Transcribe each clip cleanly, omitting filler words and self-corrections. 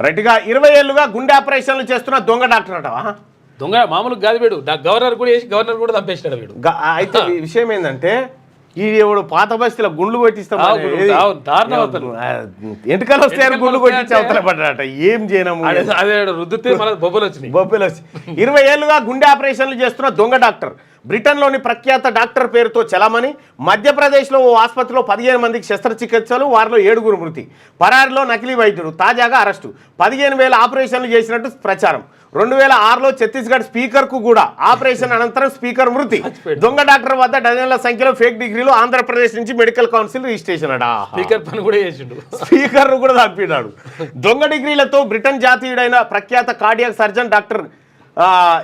రైట్గా 20 ఏళ్లుగా గుండె ఆపరేషన్లు చేస్తున్న దొంగ డాక్టర్ అటవా? దొంగ మామూలు కాదు వీడు, గవర్నర్ కూడా వేసి గవర్నర్ కూడా చంపేసినాడు వీడు. అయితే విషయం ఏంటంటే ఈ ఎవడు పాత బస్తీలో గుండ్లు కొట్టిస్తాం ఎంటకలు వస్తాయని గుండ్లు కొట్టించి అవతల పడ్డాట. ఏం చేయనము, అదే రుద్దితే మన బొబ్బలు వచ్చినాయి. 20 ఏళ్లుగా గుండె ఆపరేషన్లు చేస్తున్న దొంగ డాక్టర్ బ్రిటన్లోని ప్రఖ్యాత డాక్టర్ పేరుతో చలామణి. మధ్యప్రదేశ్లో ఓ ఆసుపత్రిలో 15 మందికి శస్త్రచికిత్సలు, వారిలో 7 మృతి. పరారిలో నకిలీ వైద్యుడు తాజాగా అరెస్టు. 15,000 ఆపరేషన్లు చేసినట్టు ప్రచారం. 2006లో ఛత్తీస్గఢ్ స్పీకర్కు కూడా ఆపరేషన్ అనంతరం స్పీకర్ మృతి. దొంగ డాక్టర్ వద్ద డజన్ల సంఖ్యలో ఫేక్ డిగ్రీలు. ఆంధ్రప్రదేశ్ నుంచి మెడికల్ కౌన్సిల్ రిజిస్ట్రేషన్ అడా. స్పీకర్ పని కూడా చేసిండు, స్పీకర్ కూడా తప్పినాడు. దొంగ డిగ్రీలతో బ్రిటన్ జాతీయుడైన ప్రఖ్యాత cardiac surgeon doctor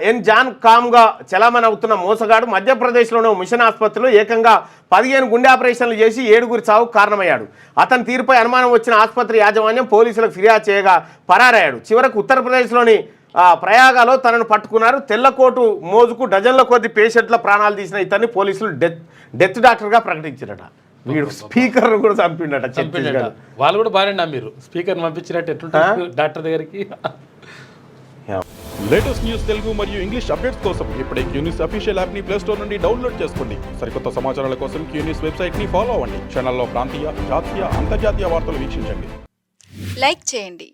N John కామ్గా చలామణి అవుతున్న మోసగాడు మధ్యప్రదేశ్లోని మిషన్ ఆసుపత్రిలో ఏకంగా 15 గుండె ఆపరేషన్లు చేసి 7 చావుకు కారణమయ్యాడు. అతని తీరుపై అనుమానం వచ్చిన ఆసుపత్రి యాజమాన్యం పోలీసులకు ఫిర్యాదు చేయగా పరారయ్యాడు. చివరకు ఉత్తరప్రదేశ్లోని ప్రయాగలో తనను పట్టుకున్నారు. తెల్లకోటు మోజుకు డజన్ల కొద్ది పేషెంట్ల ప్రాణాలు తీసిన ఇతన్ని పోలీసులు డెత్ డాక్టర్గా ప్రకటించారట. వీడు స్పీకర్ కూడా చంపిండట. వాళ్ళు కూడా బాగానే నమ్మిరు స్పీకర్ పంపించినట్టు ఎట్లుంటారు డాక్టర్ దగ్గరికి. లేటెస్ట్ న్యూస్ తెలుగు మరియు ఇంగ్లీష్ అప్డేట్స్ కోసం ఇప్పుడే క్యూన్యూస్ అఫీషియల్ యాప్ ని ప్లే స్టోర్ నుండి డౌన్లోడ్ చేసుకోండి. సరికొత్త సమాచారాల కోసం క్యూన్యూస్ వెబ్సైట్ ని ఫాలో అవ్వండి. ఛానల్లో ప్రాంతీయ, జాతీయ, అంతర్జాతీయ వార్తలు వీక్షించండి. లైక్ చేయండి,